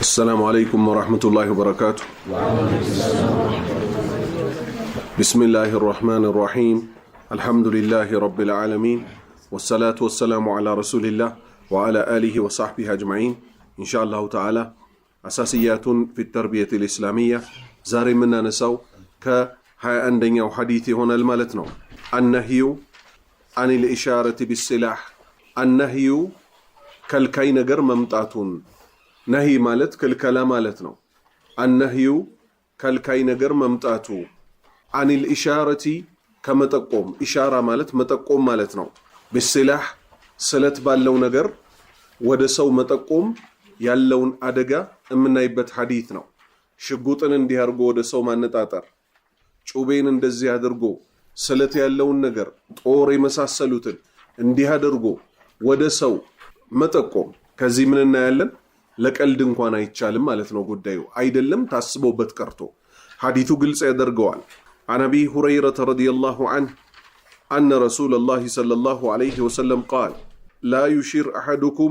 السلام عليكم ورحمة الله وبركاته. بسم الله الرحمن الرحيم. الحمد لله رب العالمين، والصلاة والسلام على رسول الله وعلى آله وصحبه أجمعين. إن شاء الله تعالى أساسيات في التربية الإسلامية زاري منا نسو كهاي أندنيا وحديثي هنا المالتنا النهي عن الإشارة بالسلاح. النهي كالكاي نجر ممتعتون. ነሂ ማለት ክልከላ ማለት ነው። النهي ከልካይ ነገር መምጣቱ አኒል ኢሻረቲ ከመጠቆም ኢሻራ ማለት መጠቆም ማለት ነው። በስላህ ስለት ባለው ነገር ወደ ሰው መጠቆም ያለውን አደጋ እምናይበት ሐዲስ ነው። ሽጉጥን እንዲህ አድርጎ ወደ ሰው ማነጣጠር፣ ጩቤን እንደዚህ አድርጎ ስለት ያለውን ነገር ጦር የመሳሰሉትን እንዲህ አድርጎ ወደ ሰው መጠቆም ከዚህ ምን እናያለን? ለቀልድ እንኳን አይቻልም ማለት ነው። ጉዳዩ አይደለም ታስቦበት ቀርቶ ሐዲሱ ግልጽ ያደርገዋል። عن أبي هريرة رضي الله عنه أن رسول الله صلى الله عليه وسلم قال: لا يشير أحدكم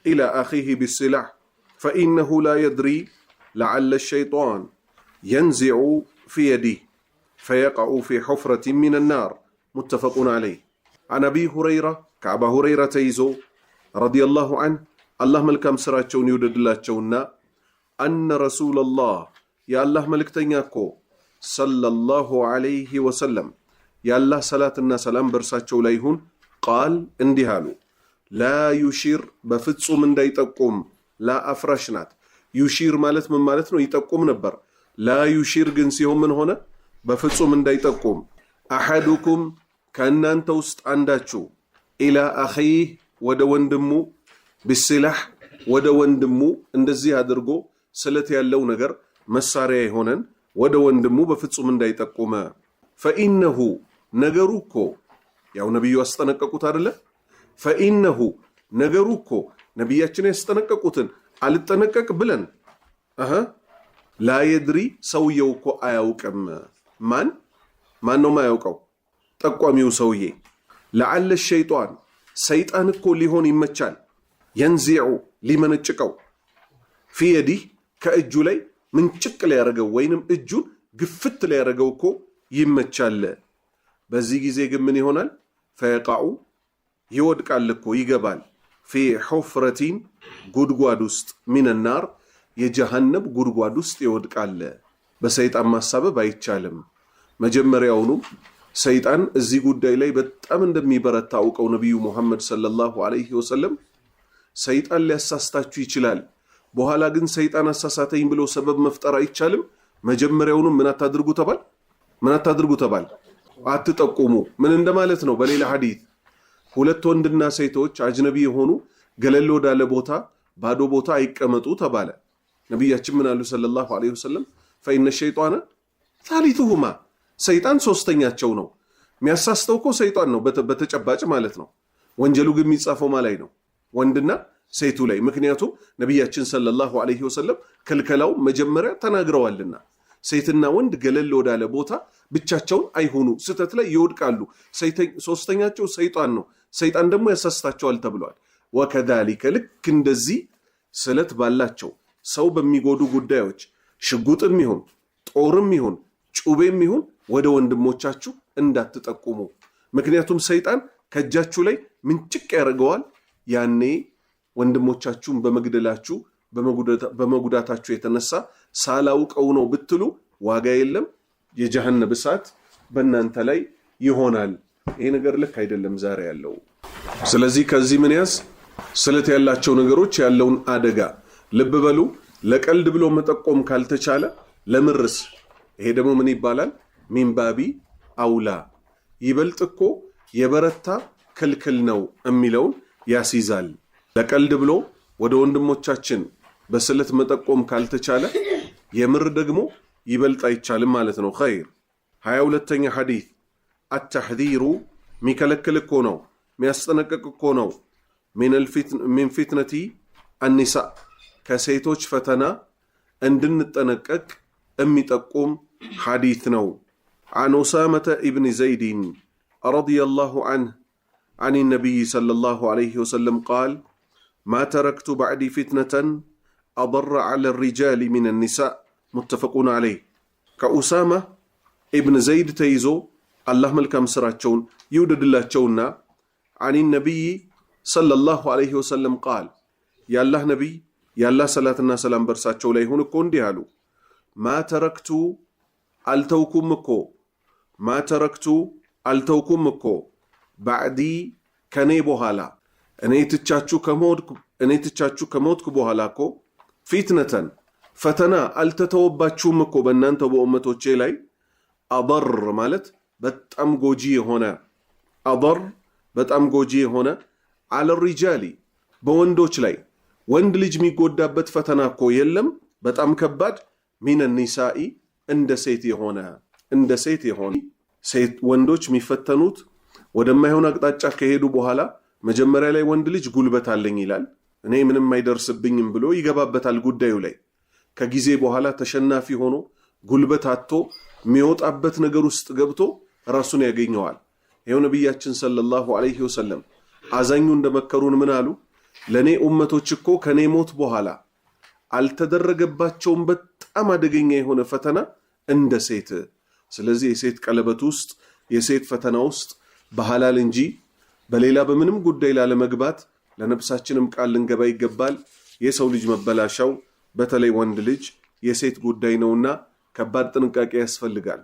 إلى أخيه بالسلاح فإنه لا يدري لعل الشيطان ينزع في يده فيقع في حفرة من النار. متفق عليه. عن أبي هريرة كأبا هريرة تيزو رضي الله عنه الله ملكم سراتشون يودد الله تشونا أن رسول الله يا الله ملك تنياكو صلى الله عليه وسلم يا الله صلاة الناس سلام برساتشو ليهون قال اندهالو لا يشير بفتسو من دا يتقوم لا أفرشنات يشير مالت من مالتنو يتقوم نبر لا يشير جنسيهم من هنا بفتسو من دا يتقوم أحدكم كان انتوست عنداتشو إلى أخيه ودوان دمو بالسلاح ወደ ወንድሙ እንደዚህ አድርጎ ስለት ያለው ነገር መሳሪያ ይሆነን ወደ ወንድሙ በፍጹም እንዳይጠቁመ فإنه ነገሩኮ ያው ነብዩ አስጠነቀቁት አይደለ? فإنه ነገሩኮ ነብያችን ያስጠነቀቁትን አልጠነቀቅ ብለን لا يدري ሰውየው እኮ አያውቅም። ማን ነው ማያውቀው? ጠቋሚው ሰውዬ لعل الشيطان ሰይጣን እኮ ሊሆን ይመቻል ينزع لمن اتشكو في يدي كأجو لي من تشك لي رجو وينم اجو قفت لي رجو كو يمتشال بزيجي زيج مني هنا فيقعوا يودك علىكو يجبال في حفرة قدقادوست من النار يجهنم قدقادوست يودك على بس يتأمى السبب يتشالم مجمر يونو سيطان الزيقود دايلي بتأمن دمي برتاوك أو نبي محمد صلى الله عليه وسلم ሰይጣን ሊያሳስታችሁ ይችላል። በኋላ ግን ሰይጣን አሳሳተኝ ብሎ ሰበብ መፍጠር አይቻልም። መጀመሪያውኑ ምን አታድርጉ ተባል? አትጠቁሙ። ምን እንደማለት ነው? በሌላ ሐዲስ ሁለት ወንድና ሴቶች አጅነቢ የሆኑ ገለል ወዳለ ቦታ ባዶ ቦታ አይቀመጡ ተባለ። ነብያችን ምን አሉ ሰለላሁ ዐለይሂ ወሰለም? فإن الشيطان ثالثهما ሰይጣን ሶስተኛቸው ነው። የሚያሳስተው እኮ ሰይጣን ነው በተጨባጭ ማለት ነው። ወንጀሉ ግን የሚጻፈው ማለት ነው ወንድና ሴቱ ላይ። ምክንያቱም ነብያችን ሰለላሁ ዐለይሂ ወሰለም ከልከላው መጀመሪያ ተናግረዋልና ሴትና ወንድ ገለል ወዳለ ቦታ ብቻቸውን አይሆኑ፣ ስተት ላይ ይወድቃሉ። ሶስተኛቸው ሰይጣን ነው። ሰይጣን ደግሞ ያሳስታቸዋል ተብሏል። ወከዛሊከ ልክ እንደዚህ ስለት ባላቸው ሰው በሚጎዱ ጉዳዮች ሽጉጥም ይሁን ጦርም ይሁን ጩቤም ይሁን ወደ ወንድሞቻችሁ እንዳትጠቁሙ። ምክንያቱም ሰይጣን ከእጃችሁ ላይ ምንጭቅ ያደርገዋል። ያኔ ወንድሞቻችሁን በመግደላችሁ በመጉዳታችሁ የተነሳ ሳላውቀው ነው ብትሉ ዋጋ የለም፣ የጀሃነም እሳት በእናንተ ላይ ይሆናል። ይሄ ነገር ልክ አይደለም ዛሬ ያለው። ስለዚህ ከዚህ ምን ያዝ? ስለት ያላቸው ነገሮች ያለውን አደጋ ልብ በሉ። ለቀልድ ብሎ መጠቆም ካልተቻለ ለምርስ፣ ይሄ ደግሞ ምን ይባላል? ሚንባቢ አውላ ይበልጥ እኮ የበረታ ክልክል ነው የሚለውን ያስይዛል። ለቀልድ ብሎ ወደ ወንድሞቻችን በስለት መጠቆም ካልተቻለ የምር ደግሞ ይበልጥ አይቻልም ማለት ነው። ኸይር 22ኛ ሐዲስ التحذير ሚከለክል እኮ ነው፣ የሚያስጠነቅቅ እኮ ነው። من فتنة النساء ከሴቶች ፈተና እንድንጠነቀቅ የሚጠቁም ሐዲስ ነው። عن أسامة ابن زيد رضي الله عنه عن النبي صلى الله عليه وسلم قال: ما تركت بعدي فتنة أضر على الرجال من النساء متفق عليه كأسامة ابن زيد تيزو الله ملكم سراتشون يودد الله تشونا عن النبي صلى الله عليه وسلم قال يا الله نبي يا الله صلاتنا سلام برساتشو ليهون كون ديالو ما تركتو ألتوكم مكو ما تركتو ألتوكم مكو بعدي كنيبو هالا أني تتشاتشو كموتكو بوهالاكو فتنة فتنا ألتتوباتشو مكو بنانتو بأمتو تشيلاي أضر مالت بتأم جوجي هنا أضر بتأم جوجي هنا على الرجال بوندوش لاي وند لجمي قد بتفتنا كو يلم بتأم كباد من النساء عند سيتي هنا عند سيتي هنا سيت وندوش مفتنوت ودما هنا قطعة كهيدو بوهالا مجمرة لاي وند لج قلبت على يلال እኔ ምንም አይደርስብኝም ብሎ ይገባበታል ጉዳዩ ላይ ከጊዜ በኋላ ተሸናፊ ሆኖ ጉልበት አጥቶ የሚወጣበት ነገር ውስጥ ገብቶ ራሱን ያገኘዋል። ይሄው ነብያችን ሰለላሁ ዐለይሂ ወሰለም አዛኙ እንደመከሩን ምን አሉ? ለኔ ኡመቶች እኮ ከኔ ሞት በኋላ አልተደረገባቸውም በጣም አደገኛ የሆነ ፈተና እንደ ሴት። ስለዚህ የሴት ቀለበት ውስጥ የሴት ፈተና ውስጥ በሐላል እንጂ በሌላ በምንም ጉዳይ ላለመግባት ለነፍሳችንም ቃል ልንገባ ይገባል። የሰው ልጅ መበላሻው በተለይ ወንድ ልጅ የሴት ጉዳይ ነውና ከባድ ጥንቃቄ ያስፈልጋል።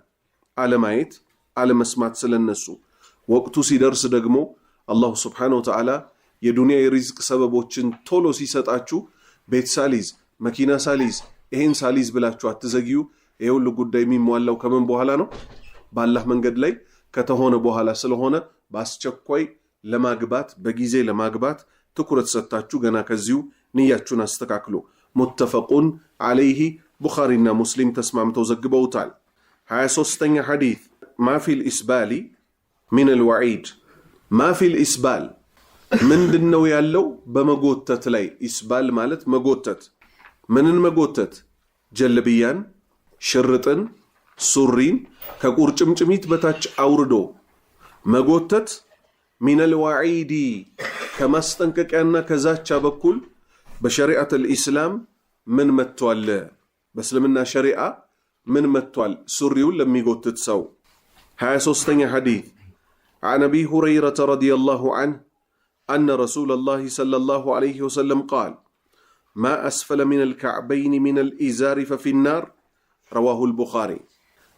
አለማየት አለመስማት ስለነሱ ወቅቱ ሲደርስ ደግሞ አላህ Subhanahu Wa Ta'ala የዱንያ የሪዝቅ ሰበቦችን ቶሎ ሲሰጣችሁ ቤት ሳሊዝ መኪና ሳሊዝ ይሄን ሳሊዝ ብላችሁ አትዘግዩ። ይሄው ጉዳይ የሚሟላው ከምን በኋላ ነው? በአላህ መንገድ ላይ ከተሆነ በኋላ ስለሆነ በአስቸኳይ ለማግባት በጊዜ ለማግባት ትኩረት ሰጣችሁ ገና ከዚሁ ንያችሁን አስተካክሉ። ሙተፈቁን ዐለይሂ ቡኻሪና ሙስሊም ተስማምተው ዘግበውታል። 23ኛ ሐዲስ ማፊል ኢስባሊ ሚን አልወዒድ ማፊል ኢስባል ምንድነው ያለው በመጎተት ላይ? ኢስባል ማለት መጎተት። ምንን መጎተት? ጀልብያን፣ ሽርጥን፣ ሱሪን ከቁርጭምጭሚት በታች አውርዶ መጎተት ሚን አልወዒድ ከማስጠንቀቂያና ከዛቻ በኩል በሸሪዓት الاسلام ምን መጥቷል? በእስልምና ሸሪዓ ምን መጥቷል? ሱሪውን ለሚጎትት ሰው። 23ኛ ሐዲስ عن ابي هريره رضي الله عنه ان رسول الله صلى الله عليه وسلم قال ما اسفل من الكعبين من الازار ففي النار رواه البخاري.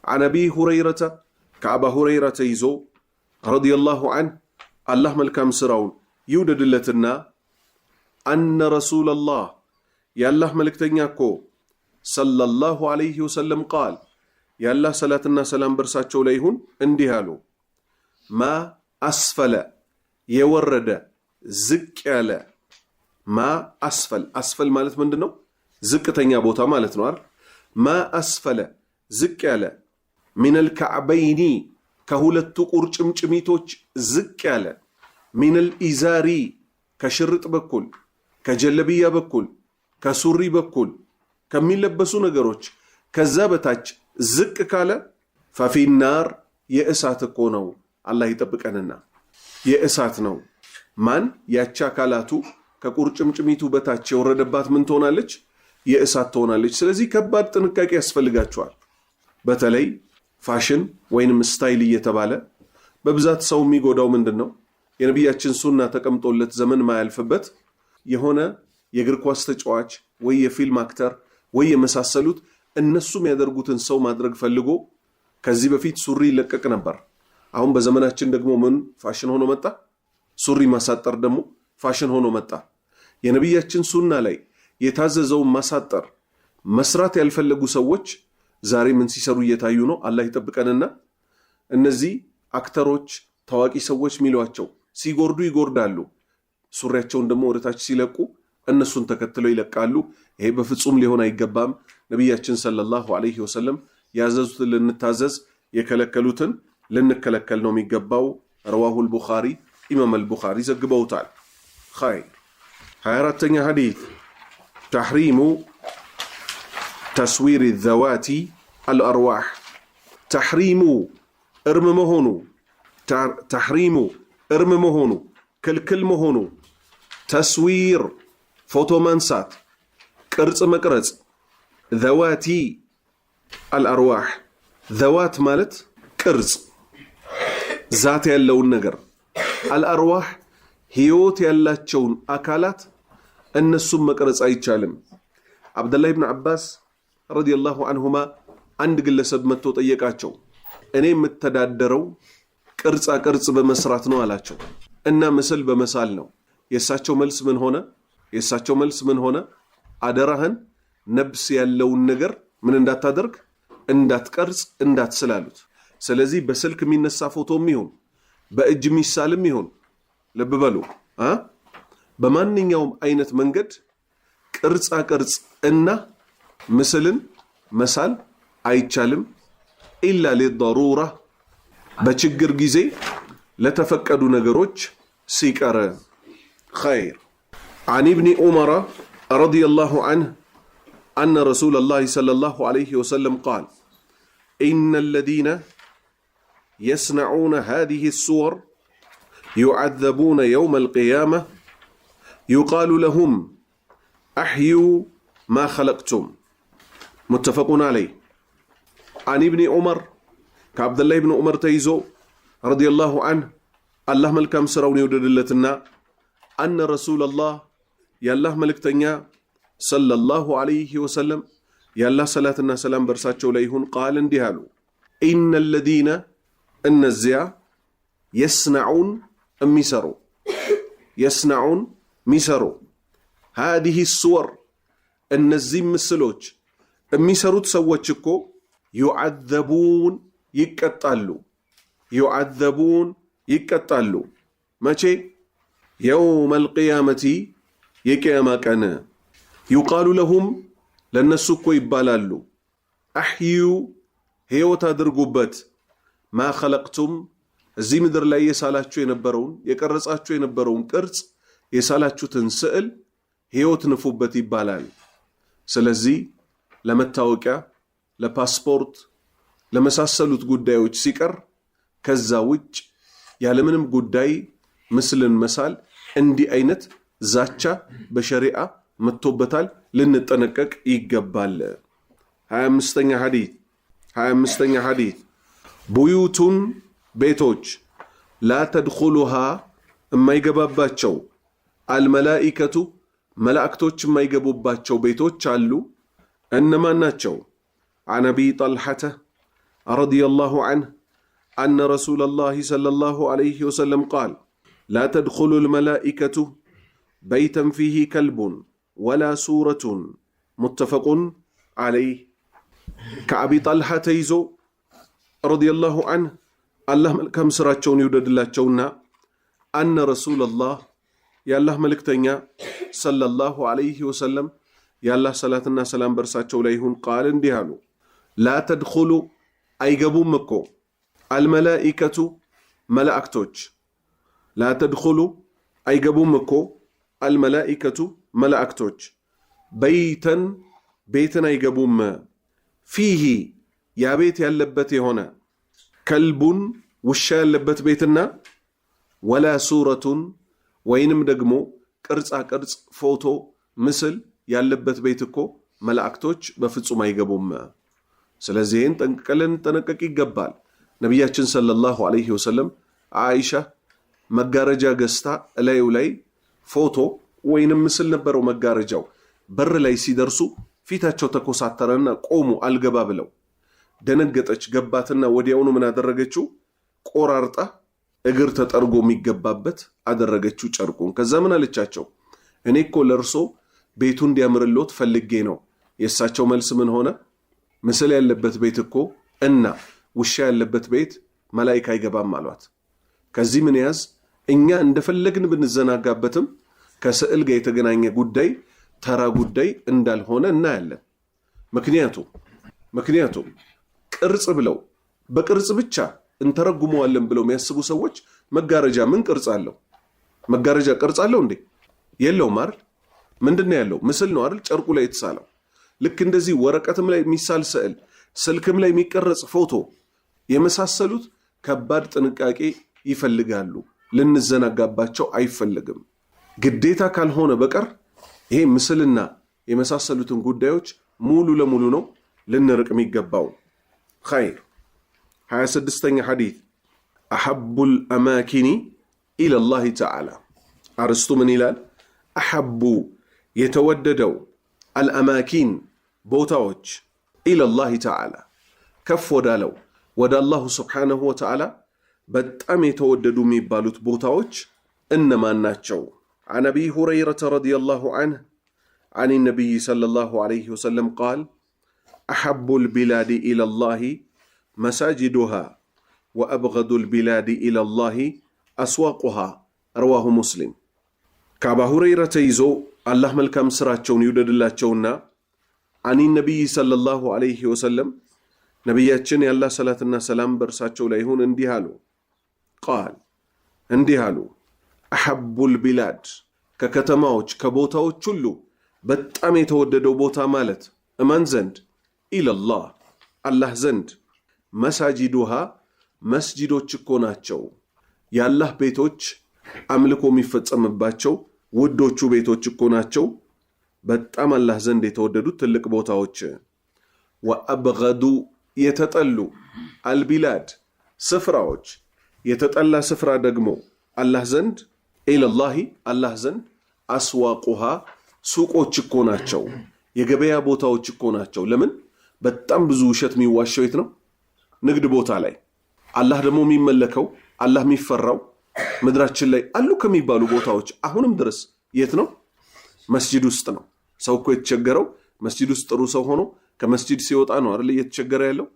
عن ابي هريره كعب هريره يزو رضي الله عنه الله ملكام سراون يودد لتنا أن رسول الله يا الله ملكتنياكو صلى الله عليه وسلم قال يا الله صلاتنا سلام برساتشو ليهون اندهالو ما أسفل يورد زكال ما أسفل مالت من دنو زكتنيا بوتا مالت نوار ما أسفل زكال من الكعبين كهولتو قرچمچميتوچ زكال من الإزاري كشرط بكل كجلبية بكل كسوري بكل كمين لبسو نگروች كذابتاج زك كاله ففي النار يأسات كونو الله يطبقننا يأسات نو ማን ያቻ ካላቱ ከቁርጭምጭሚቱ በታች የወረደባት ምን ትሆናለች? የእሳት ትሆናለች። ስለዚህ ከባድ ጥንቃቄ ያስፈልጋቸዋል። በተለይ ፋሽን ወይንም ስታይል እየተባለ በብዛት ሰው የሚጎዳው ምንድነው? የነብያችን ሱና ተቀምጦለት ዘመን ማያልፍበት የሆነ የእግር ኳስ ተጫዋች ወይ የፊልም አክተር ወይ የመሳሰሉት እነሱም ያደርጉትን ሰው ማድረግ ፈልጎ ከዚህ በፊት ሱሪ ይለቀቅ ነበር። አሁን በዘመናችን ደግሞ ምን ፋሽን ሆኖ መጣ? ሱሪ ማሳጠር ደግሞ ፋሽን ሆኖ መጣ። የነብያችን ሱና ላይ የታዘዘው ማሳጠር መስራት ያልፈለጉ ሰዎች ዛሬ ምን ሲሰሩ እየታዩ ነው? አላህ ይጠብቀንና እነዚህ አክተሮች ታዋቂ ሰዎች ሚሏቸው ሲጎርዱ ይጎርዳሉ፣ ሱሪያቸውን ደግሞ ወደታች ሲለቁ እነሱን ተከትለው ይለቃሉ። ይሄ በፍጹም ሊሆን አይገባም። ነብያችን ሰለላሁ ዐለይሂ ወሰለም ያዘዙትን ልንታዘዝ የከለከሉትን ልንከለከል ነው የሚገባው። ረዋሁል ቡኻሪ ኢማም አልቡኻሪ ዘግበውታል። ኸይር 24ኛ ሐዲስ ተሕሪሙ ተስዊር الذوات الأرواح ተሕሪሙ እርም መሆኑ ተሕሪሙ እርም መሆኑ ክልክል መሆኑ ተስዊር ፎቶ ማንሳት ቅርጽ መቅረጽ ذوات الأرواح ذوات ማለት ቅርጽ ዛት ያለውን ነገር الأرواح ህይወት ያላቸውን አካላት እነሱም መቅረጽ አይቻልም። አብደላህ ኢብኑ አባስ ረዲየላሁ ዐንሁማ አንድ ግለሰብ መጥቶ ጠየቃቸው። እኔ የምተዳደረው ቅርጻ ቅርጽ በመስራት ነው አላቸው እና ምስል በመሳል ነው። የእሳቸው መልስ ምን ሆነ? አደራህን ነብስ ያለውን ነገር ምን እንዳታደርግ፣ እንዳትቀርጽ፣ እንዳትስላሉት። ስለዚህ በስልክ የሚነሳ ፎቶም ይሁን በእጅ የሚሳልም ይሁን ልብ በሉ በማንኛውም አይነት መንገድ ቅርጻ ቅርጽ እና ምስልን መሳል አይቻልም። ኢላ ለضروره በችግር ጊዜ ለተፈቀዱ ነገሮች ሲቀር خير. عن ابن عمر رضي الله عنه أن رسول الله صلى الله عليه وسلم قال إن الذين يصنعون هذه الصور يعذبون يوم القيامة يقال لهم أحيوا ما خلقتم. متفق عليه. عن ابن عمر كعبد الله بن عمر تيزو رضي الله عنه الله ملكم سرون يوددلتنا أن رسول الله يا الله ملكتنيا صلى الله عليه وسلم يا الله صلاتنا سلام برساتشو ليهن قال اندهالو إن الذين النزيا يصنعون ميسرو هذه الصور النزيم مسلوج ميسروت سوتشكو يعذبون يقتلوا ماشي يوم القيامة يقيما كان يقال لهم لنسكو يبالالو أحيوا هيوتا درقوبت ما خلقتم እዚህ ምድር ላይ የሳላችሁ የነበረውን ቅርጽ የሳላችሁትን ስዕል ህይወት ንፉበት ይባላል። ስለዚህ ለመታወቂያ፣ ለፓስፖርት፣ ለመሳሰሉት ጉዳዮች ሲቀር ከዛ ውጭ ያለምንም ጉዳይ ምስልን መሳል እንዲህ አይነት ዛቻ በሸሪዓ መጥቶበታል። ልንጠነቀቅ ይገባል። 25ኛ ሐዲስ ቡዩቱን ቤቶች ላ ተድኹሉሃ የማይገባባቸው አልመላኢከቱ መላእክቶች የማይገቡባቸው ቤቶች አሉ። እነማን ናቸው? عن أبي طلحة رضي الله عنه أن رسول الله صلى الله عليه وسلم قال لا تدخل الملائكة بيتا فيه كلب ولا سورة. متفق عليه. كأبي طلحة يزو رضي الله عنه الله ملكم سراتشون يودد الله تشونا أن رسول الله يا الله ملكتنيا صلى الله عليه وسلم يا الله صلاتنا سلام برساتشو ليهن قال اندهالو لا تدخلوا أيقبوا مكو الملائكة ملائكتوج لا تدخلوا أيقبوا مكو الملائكة ملائكتوج بيتا أيقبوا ما فيه يا بيت يلبتي هنا كلب وشا يلبت بيتنا ولا سورة وينم دقمو ቅርጽ ፎቶ ምስል ያለበት ቤት እኮ መላእክቶች በፍጹም አይገቡም። ስለዚህን ጠንቀቅ ይገባል። ነብያችን ሰለላሁ ዐለይሂ ወሰለም አይሻ መጋረጃ ገዝታ እላዩ ላይ ፎቶ ወይንም ምስል ነበረው መጋረጃው። በር ላይ ሲደርሱ ፊታቸው ተኮሳተረና ቆሙ አልገባ ብለው። ደነገጠች። ገባትና ወዲያውኑ ምን አደረገችው? ቆራርጣ እግር ተጠርጎ የሚገባበት አደረገችው ጨርቁን። ከዛ ምን አለቻቸው? እኔ እኮ ለርሶ ቤቱ እንዲያምርሎት ፈልጌ ነው። የእሳቸው መልስ ምን ሆነ? ምስል ያለበት ቤት እኮ እና ውሻ ያለበት ቤት መላእክት አይገባም አሏት። ከዚህ ምን ያዝ? እኛ እንደፈለግን ብንዘናጋበትም ከስዕል ጋር የተገናኘ ጉዳይ ተራ ጉዳይ እንዳልሆነ እናያለን። ምክንያቱም ቅርጽ ብለው በቅርጽ ብቻ እንተረጉመዋለን ብለው የሚያስቡ ሰዎች መጋረጃ ምን ቅርጽ አለው? መጋረጃ ቅርጽ አለው እንዴ? የለውም አይደል? ምንድነው ያለው? ምስል ነው አይደል? ጨርቁ ላይ የተሳለው። ልክ እንደዚህ ወረቀትም ላይ የሚሳል ስዕል፣ ስልክም ላይ የሚቀረጽ ፎቶ የመሳሰሉት ከባድ ጥንቃቄ ይፈልጋሉ። ልንዘናጋባቸው አይፈልግም። ግዴታ ካልሆነ በቀር ይሄ ምስልና የመሳሰሉትን ጉዳዮች ሙሉ ለሙሉ ነው ልንርቅ የሚገባው። ኸይር 26ኛ ሐዲስ አሐቡል አማኪኒ ኢለላሂ ተዓላ። አርስቱ ምን ይላል? አሐቡ የተወደደው አልአማኪን ቦታዎች ኢለላሂ ተዓላ ከፍ ወዳለው ወደ አላሁ ስብሓነሁ ወተዓላ በጣም የተወደዱ የሚባሉት ቦታዎች እነማን ናቸው? عن أبي هريرة رضي الله عنه عن النبي صلى الله عليه وسلم قال أحب البلاد إلى الله مساجدها وأبغض البلاد إلى الله أسواقها رواه مسلم. كأبا هريرة يزو الله ملكم سراتشون يودد الله تشونا عن النبي صلى الله عليه وسلم نبياتشن الله صلاة السلام برساتشو ليهون انديهالو قال انديهالو أحب البلاد ككتماوج كبوتاوج كله በጣም የተወደደው ቦታ ማለት እማን ዘንድ? ኢለላህ አላህ ዘንድ። መሳጂዱሃ መስጂዶች እኮ ናቸው የአላህ ቤቶች አምልኮ የሚፈጸምባቸው ውዶቹ ቤቶች እኮ ናቸው በጣም አላህ ዘንድ የተወደዱት ትልቅ ቦታዎች። ወአብገዱ የተጠሉ አልቢላድ ስፍራዎች የተጠላ ስፍራ ደግሞ አላህ ዘንድ ኢለላሂ አላህ ዘንድ አስዋቁሃ ሱቆች እኮ ናቸው የገበያ ቦታዎች እኮ ናቸው። ለምን? በጣም ብዙ ውሸት የሚዋሸው የት ነው? ንግድ ቦታ ላይ። አላህ ደግሞ የሚመለከው አላህ የሚፈራው ምድራችን ላይ አሉ ከሚባሉ ቦታዎች አሁንም ድረስ የት ነው? መስጂድ ውስጥ ነው። ሰው እኮ የተቸገረው መስጂድ ውስጥ ጥሩ ሰው ሆኖ ከመስጂድ ሲወጣ ነው አይደል እየተቸገረ ያለው።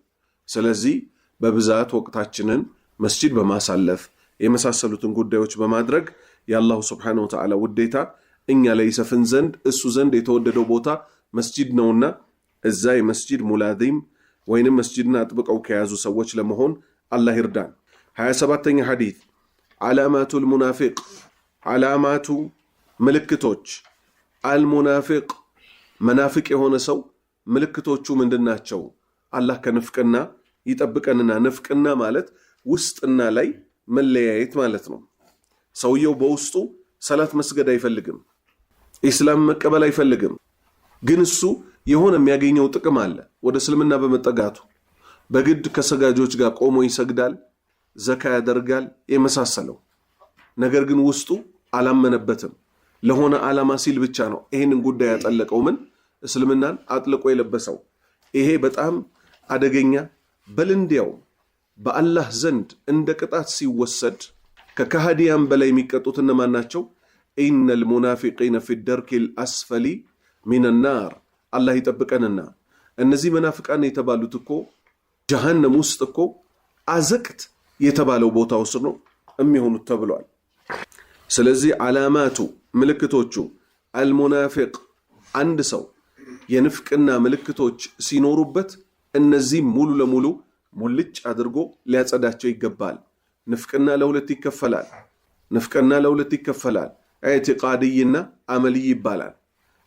ስለዚህ በብዛት ወቅታችንን መስጂድ በማሳለፍ የመሳሰሉትን ጉዳዮች በማድረግ የአላሁ ስብሓነሁ ወተዓላ ውዴታ እኛ ላይ ይሰፍን ዘንድ እሱ ዘንድ የተወደደው ቦታ መስጂድ ነውና እዛ የመስጂድ ሙላዚም ወይንም መስጂድን አጥብቀው ከያዙ ሰዎች ለመሆን አላህ ይርዳን። 27ኛ ሐዲስ ዓላማቱል ሙናፊቅ ዓላማቱ ምልክቶች አልሙናፊቅ መናፊቅ የሆነ ሰው ምልክቶቹ ምንድናቸው? አላህ ከንፍቅና ይጠብቀንና ንፍቅና ማለት ውስጥና ላይ መለያየት ማለት ነው። ሰውየው በውስጡ ሰላት መስገድ አይፈልግም፣ ኢስላም መቀበል አይፈልግም። ግን እሱ የሆነ የሚያገኘው ጥቅም አለ ወደ እስልምና በመጠጋቱ። በግድ ከሰጋጆች ጋር ቆሞ ይሰግዳል፣ ዘካ ያደርጋል የመሳሰለው። ነገር ግን ውስጡ አላመነበትም። ለሆነ ዓላማ ሲል ብቻ ነው ይሄንን ጉዳይ ያጠለቀው ምን እስልምናን አጥልቆ የለበሰው። ይሄ በጣም አደገኛ በልንዲያው በአላህ ዘንድ እንደ ቅጣት ሲወሰድ ከካሃዲያን በላይ የሚቀጡት እነማን ናቸው? ኢነል ሙናፊቂነ ፊ ደርኪል አስፈሊ ሚነን ናር። አላህ ይጠብቀንና እነዚህ መናፍቃን የተባሉት እኮ ጀሃነም ውስጥ እኮ አዘቅት የተባለው ቦታ ውስጥ ነው የሚሆኑት ተብሏል። ስለዚህ ዓላማቱ ምልክቶቹ አልሙናፊቅ አንድ ሰው የንፍቅና ምልክቶች ሲኖሩበት እነዚህ ሙሉ ለሙሉ ሙልጭ አድርጎ ሊያጸዳቸው ይገባል። ንፍቅና ለሁለት ይከፈላል። ንፍቅና ለሁለት ይከፈላል። ኢዕቲቃድይና አመልይ ይባላል።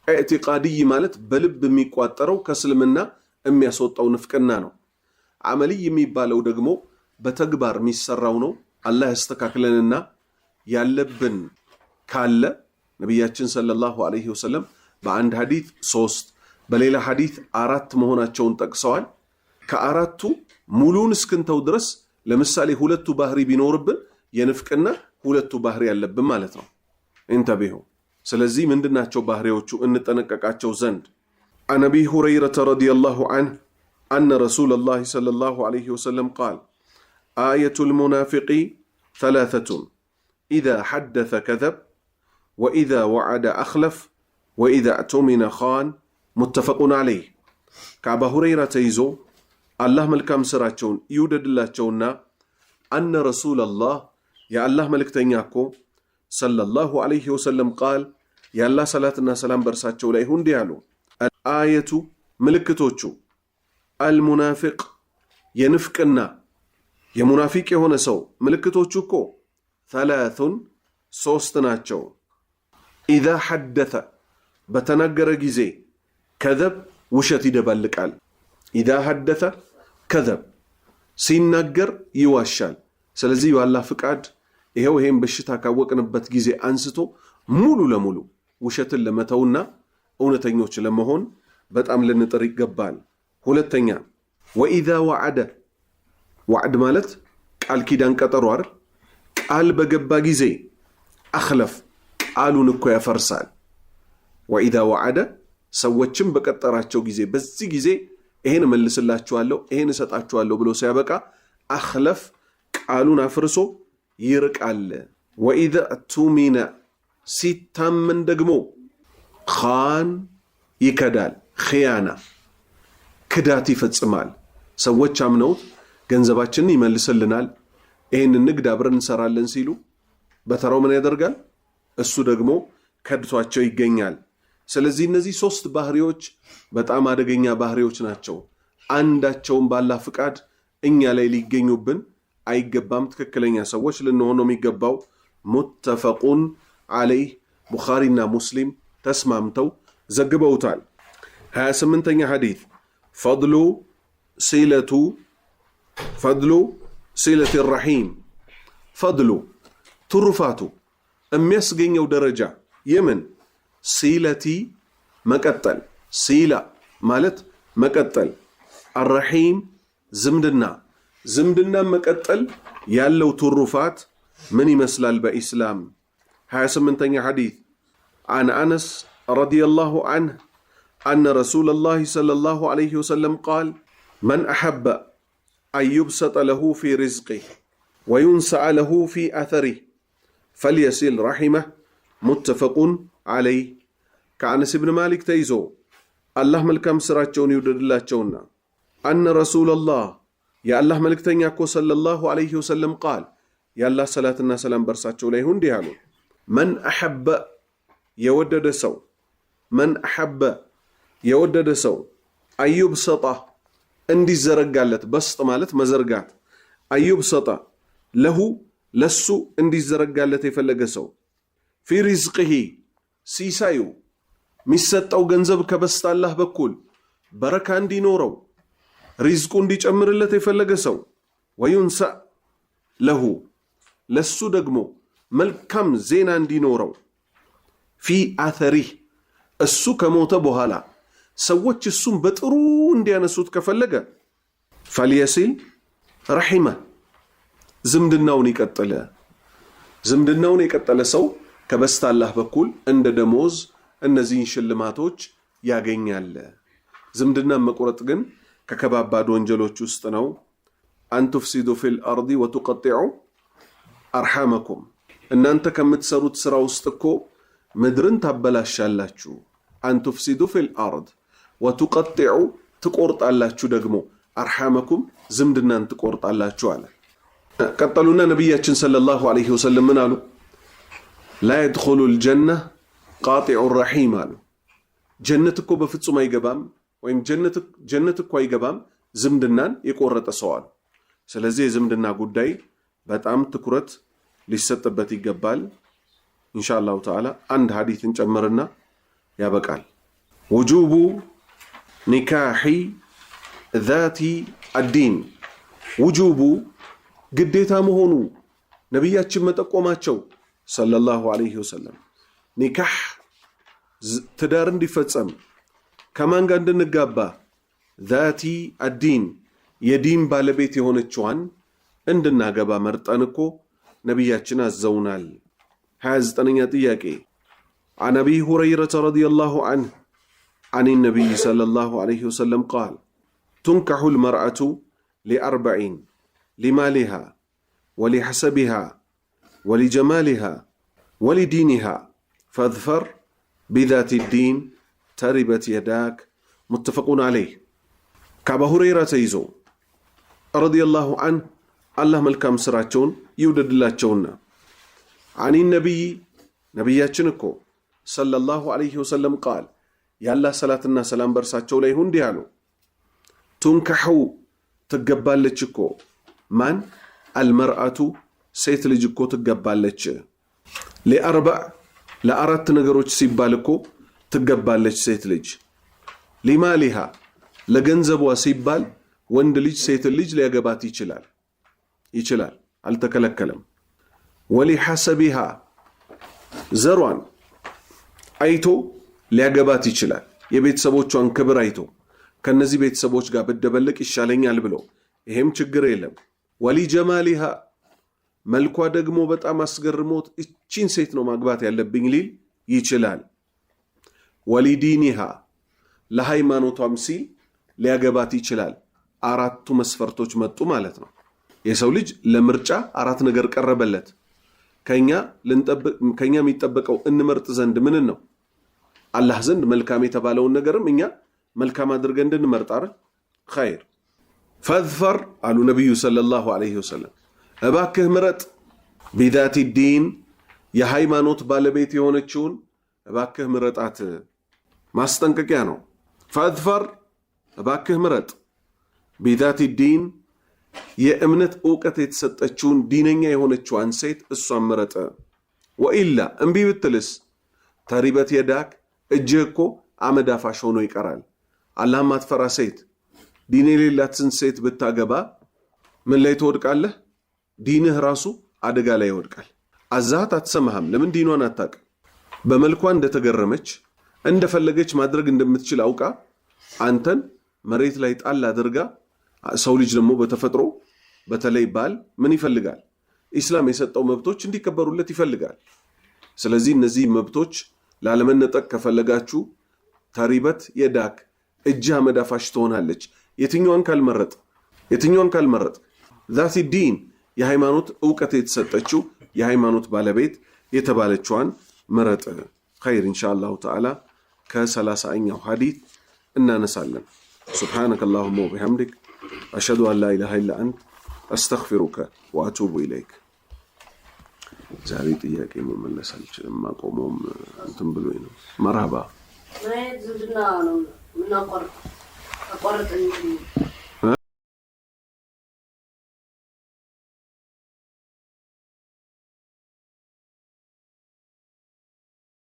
ኢዕቲቃድይ ማለት በልብ የሚቋጠረው ከእስልምና የሚያስወጣው ንፍቅና ነው። አመልይ የሚባለው ደግሞ በተግባር የሚሰራው ነው። አላህ ያስተካክለንና ያለብን ካለ ነቢያችን ሰለላሁ ዐለይሂ ወሰለም በአንድ ሐዲስ 3 በሌላ ሐዲስ 4 መሆናቸውን ጠቅሰዋል። ከአራቱ ሙሉን እስክንተው ድረስ ለምሳሌ ሁለቱ ባህሪ ቢኖርብን የንፍቅና ሁለቱ ባህሪ ያለብን ማለት ነው። እንተቢሁ። ስለዚህ ምንድናቸው ባህሪዎቹ እንጠነቀቃቸው ዘንድ? عن أبي هريرة رضي الله عنه أن رسول الله صلى الله عليه وسلم قال آية المنافق 3 إذا حدث كذب وإذا وعد أخلف وإذا اؤتمن خان متفق عليه. كعب هريرة يزو الله ملكام سراتشون يودد الله تشونا أن رسول الله يا الله ملك تنياكو صلى الله عليه وسلم قال يا الله صلاتنا سلام برساتشو ليهون ديالو الآية ملكتوچو المنافق ينفقنا يا منافق يهون سو ملكتوچو كو 3 ናቸው። إذا حدث بتنجر جزي كذب وشت يدبلقال. إذا حدث كذب ሲናገር ይዋሻል። ስለዚህ ያላህ ፍቃድ ይሄው ይሄን በሽታ ካወቅንበት ጊዜ አንስቶ ሙሉ ለሙሉ ውሸትን ለመተውና እውነተኞች ለመሆን በጣም ልንጥር ይገባል። ሁለተኛ ወኢዛ ወዐደ ወዐድ ማለት ቃል ኪዳን ቀጠሮ አይደል? ቃል በገባ ጊዜ አኽለፍ ቃሉን እኮ ያፈርሳል። ወኢዛ ወዐደ ሰዎችም በቀጠራቸው ጊዜ በዚህ ጊዜ ይሄን መልስላችኋለሁ ይሄን እሰጣችኋለሁ ብሎ ሲያበቃ አኽለፍ ቃሉን አፍርሶ ይርቃል። ወኢዛ ቱሚነ ሲታመን ደግሞ ኻን ይከዳል። ኺያና ክዳት ይፈጽማል። ሰዎች አምነውት ገንዘባችንን ይመልስልናል ይሄንን ንግድ አብረን እንሰራለን ሲሉ በተራው ምን ያደርጋል? እሱ ደግሞ ከድቷቸው ይገኛል። ስለዚህ እነዚህ ሶስት ባህሪዎች በጣም አደገኛ ባህሪዎች ናቸው። አንዳቸውም ባላህ ፍቃድ እኛ ላይ ሊገኙብን አይገባም። ትክክለኛ ሰዎች ልንሆን ነው የሚገባው። ሙተፈቁን ዐለይህ ቡኻሪና ሙስሊም ተስማምተው ዘግበውታል። 28ኛ ሐዲስ ፈድሉ ሲለቲ ረሒም ፈድሉ ትሩፋቱ የሚያስገኘው ደረጃ የምን ሲለቲ መቀጠል ሲላ ማለት መቀጠል አረሒም ዝምድና መቀጠል ያለው ትሩፋት ምን ይመስላል በኢስላም? 28ኛ ሐዲስ عن أنس رضي الله عنه أن رسول الله صلى الله عليه وسلم قال من أحب أن يبسط له في رزقه وينسع له في أثره فليصل رحمه متفق عليه. كأنس بن مالك تيزو الله ملكم سراتشون يودد الله تشونا أن رسول الله يا الله ملك تنياكو صلى الله عليه وسلم قال يا الله صلاة الناس سلام برساتشو ليهون ديالو من أحب يودد سو من أحب يودد سو أيوب سطة اندي زرقالت بسط مالت مزرقات أيوب سطة له لسو اندي زرقالت يفلق سو في رزقه سيسايو ሚሰጥ አው ገንዘብ ከበስታ አላህ በኩል በረካ እንዲኖረው ሪዝቁ እንዲጨምርለት የፈለገ ሰው ወዩንሳ ለሁ ለሱ ደግሞ መልካም ዜና እንዲኖረው ፊ አተሪህ እሱ ከሞተ በኋላ ሰዎች እሱን በጥሩ እንዲያነሱት ከፈለገ ፈልየሲል ረሒመ ዝምድናውን የቀጠለ ሰው ከበስታ አላህ በኩል እንደ ደሞዝ እነዚህን ሽልማቶች ያገኛል። ዝምድና መቁረጥ ግን ከከባባድ ወንጀሎች ውስጥ ነው። አንቱፍሲዱ ፊል አርዲ ወቱቀጢዑ አርሐመኩም እናንተ ከምትሰሩት ስራ ውስጥ እኮ ምድርን ታበላሻላችሁ። አንቱፍሲዱ ፊል አርድ ወቱቀጢዑ ትቆርጣላችሁ ደግሞ አርሐመኩም ዝምድናን ትቆርጣላችሁ አለ። ቀጠሉና ነቢያችን ሰለላሁ ዐለይሂ ወሰለም ምን አሉ? ላ የድኹሉል ጀነ ቃጢዑ ረሒም አሉ። ጀነት እኮ በፍጹም አይገባም ወይም ጀነት እኮ አይገባም ዝምድናን የቆረጠ ሰው አሉ። ስለዚህ የዝምድና ጉዳይ በጣም ትኩረት ሊሰጥበት ይገባል። ኢንሻአላሁ ተዓላ አንድ ሐዲስን ጨምርና ያበቃል። ውጁቡ ኒካሒ ዛቲ አዲን ውጁቡ ግዴታ መሆኑ ነቢያችን መጠቆማቸው ሰለላሁ ዐለይሂ ወሰለም ኒካህ ትዳር እንዲፈጸም ከማን ጋር እንድንጋባ ዛቲ አዲን የዲን ባለቤት የሆነችዋን እንድናገባ መርጠን እኮ ነቢያችን አዘውናል። 29ኛ ጥያቄ عن أبي هريرة رضي الله عنه عن النبي صلى الله عليه وسلم قال تنكح المرأة ل4 لمالها ولحسبها ولجمالها ولدينها فاظفر بذات الدين تربت يداك متفق عليه. كأبا هريرة تيزو رضي الله عنه الله ملكام سراتشون يودد الله تشونا عن النبي نبياتشنكو صلى الله عليه وسلم قال يا الله صلاتنا سلام برساتشو ليهون ديالو تنكحو تقبالتشكو من المرأة سيت لجكو تقبالتش ለአራት ነገሮች ሲባል እኮ ትገባለች ሴት ልጅ። ሊማሊሃ ለገንዘቧ ሲባል ወንድ ልጅ ሴት ልጅ ሊያገባት ይችላል አልተከለከለም። ወሊሐሰቢሃ ዘሯን አይቶ ሊያገባት ይችላል የቤተሰቦቿን ክብር አይቶ ከነዚህ ቤተሰቦች ጋር በደበለቅ ይሻለኛል ብሎ ይሄም ችግር የለም ወሊ ጀማሊሃ መልኳ ደግሞ በጣም አስገርሞት እቺን ሴት ነው ማግባት ያለብኝ ሊል ይችላል ወሊ ዲኒሃ ለሃይማኖቷም ሲል ሊያገባት ይችላል አራቱ መስፈርቶች መጡ ማለት ነው የሰው ልጅ ለምርጫ አራት ነገር ቀረበለት ከኛ የሚጠበቀው እንመርጥ ዘንድ ምን ነው አላህ ዘንድ መልካም የተባለውን ነገርም እኛ መልካም አድርገን እንድንመርጥ አይደል ኸይር ፈዝፈር አሉ ነብዩ ሰለላሁ ዐለይሂ ወሰለም እባክህ ምረጥ ቢዛቲ ዲን የሃይማኖት ባለቤት የሆነችውን እባክህ ምረጣት ማስጠንቀቂያ ነው ፈዝፈር እባክህ ምረጥ ቢዛቲ ዲን የእምነት ዕውቀት የተሰጠችውን ዲነኛ የሆነችዋን ሴት እሷን ምረጥ ወኢላ እምቢ ብትልስ ተሪበት የዳክ እጅህ እኮ አመዳፋሽ ሆኖ ይቀራል አላህ ማትፈራ ሴት ዲን የሌላትን ሴት ብታገባ ምን ላይ ትወድቃለህ ዲንህ ራሱ አደጋ ላይ ይወድቃል አዛት አትሰማህም ለምን ዲኗን አታውቅ በመልኳ እንደተገረመች እንደፈለገች ማድረግ እንደምትችል አውቃ አንተን መሬት ላይ ጣል አድርጋ ሰው ልጅ ደግሞ በተፈጥሮ በተለይ ባል ምን ይፈልጋል ኢስላም የሰጠው መብቶች እንዲከበሩለት ይፈልጋል ስለዚህ እነዚህ መብቶች ላለመነጠቅ ከፈለጋችሁ ተሪበት የዳክ እጅ አመዳፋሽ ትሆናለች የትኛውን ካልመረጥ ዛቲ ዲን የሃይማኖት ዕውቀት የተሰጠችው የሃይማኖት ባለቤት የተባለችዋን ምረጥ ኸይር ኢንሻአላሁ ተዓላ ከ30ኛው ሐዲስ እናነሳለን سبحانك اللهم وبحمدك أشهد أن لا إله إلا أنت أستغفرك وأتوب إليك زاريت إياك من لسالك ما قومهم أنتم بلوينه مرحبا ما يزودنا من أقرط